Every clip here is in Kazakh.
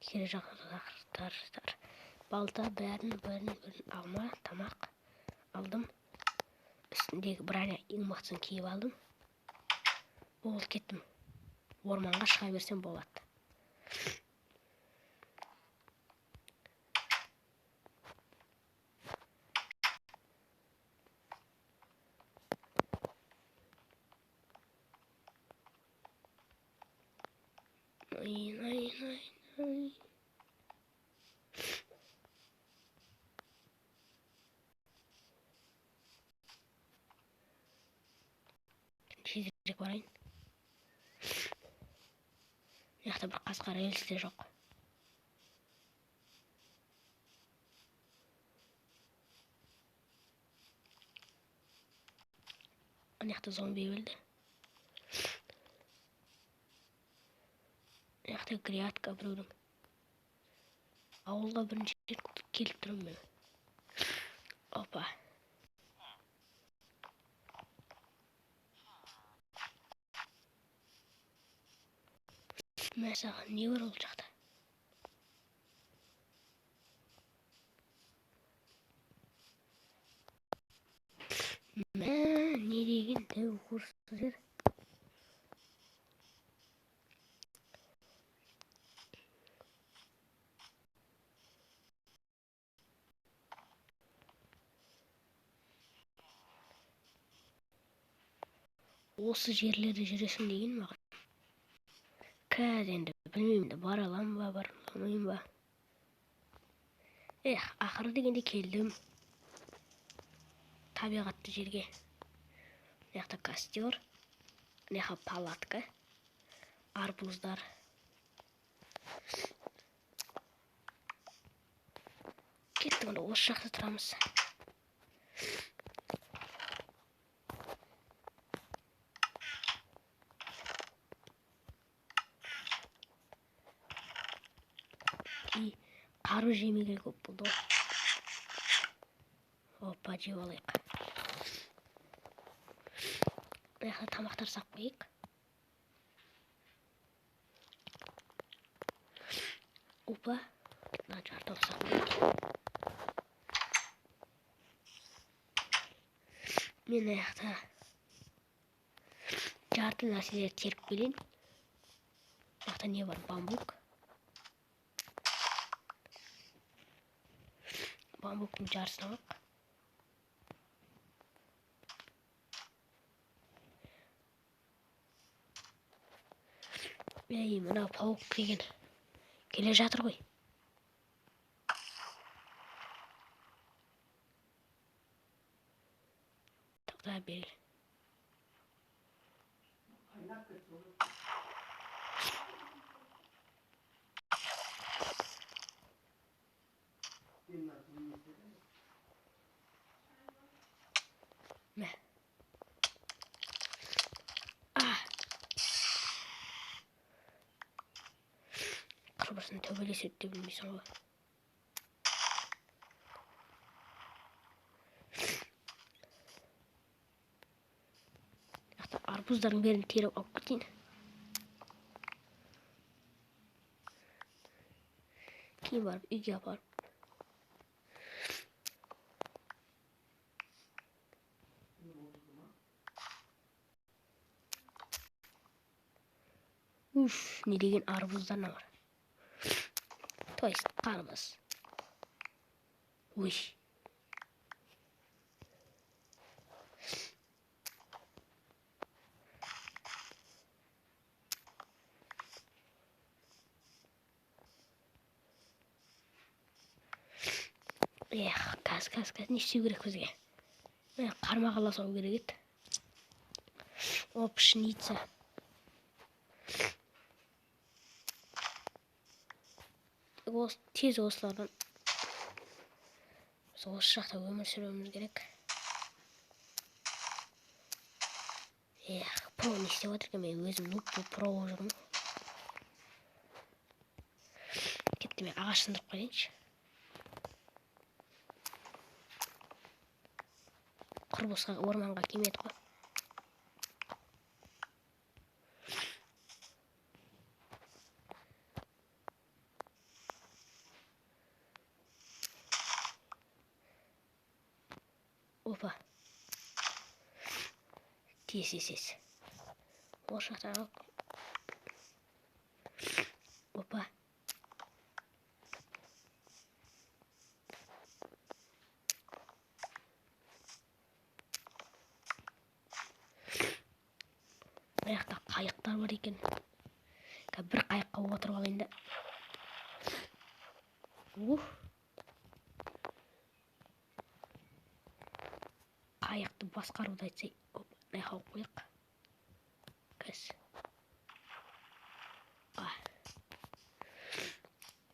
Кері жақыртар. Балта бәрін алма, тамақ алдым. Үстіндегі броня илмақтысын киіп алдым. Болды, кеттім. Орманға шыға берсем болады. Тезірек барайын. Яқта бір қасқа рельс те жоқ. Яқта зомби өлді. Яқта грядка біреудің. Ауылға бірінші келіп тұрмын мен. Опа. Мәсаған не бар ол жақта? Не деген дәу құрсыз жер. Осы жерлерде жүресің деген маған. Қазір енді білмеймін, бара алам ба, бара алмайым ба. Ақыры дегенде келдім. Табиғатты жерге. Яқта костер, яқта палатка, арбуздар. Кеттік, онда осы жақта тұрамыз. Қару жемеген көп болды. Опа, жеп алайық. Яқта тамақтар сақ қойық. Опа, жарты сақ қойық. Мен яқта жарты нәрселер теріп келейін. Яқта не бар? Бамбук. Бамбуктың жарысын алып. Мына пауық деген келе жатыр ғой. Тоқта бері. Мә. Қырбырсын төбелес өтті білмейсің ғой. Арбуздардың берін теріп алып кетейін. Кейін барып үйге апарып. Не деген арбуздар бар. То есть қарбыз. Каз, не істеу керек бізге? Қармақала сау керек еді. Пшеница. Тез осылардан осы жақта өмір сүруіміз керек. Про не істеп отырған, мен өзім про жүрмін. Кетті, мен ағаш сындырып қойайыншы. Қырбосқа орманға келмеді ғой. Опа. Тез. Ол жақтан алып. Опа. Аяқта қайықтар бар екен. Бір қайыққа отырып алайын да. Қайықты басқаруды айтсай. Найқау қойық. Кәс.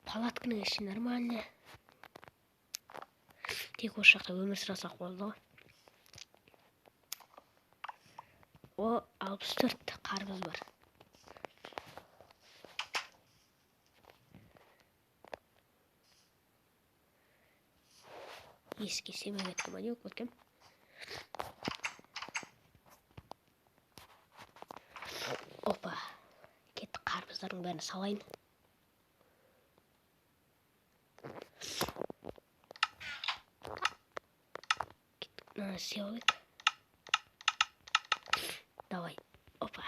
Палатканың іші нормально. Тек осы жақта өмір сүрсек болды ғой. 64 қарбыз бар. Еске семен еттім, не өткем. Опа. Кетті қарбыздардың бәрін салайын. Кеттік, сеуік. Давай. Опа.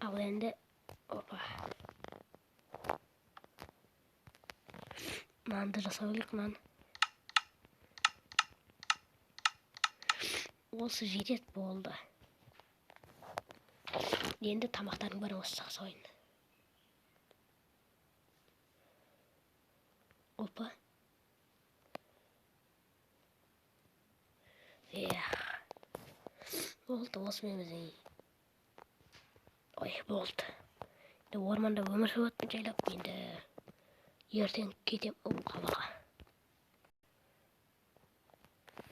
Ал енді. Опа. Нанды жасау керек, нан. Осы жетет болды. Енді тамақтардың бәрін осы сақсауын. Опа. Болды, осымен біздің. Ой, болды. Орманда өмір сүріп жайлап, енді ертең кетем қалаға.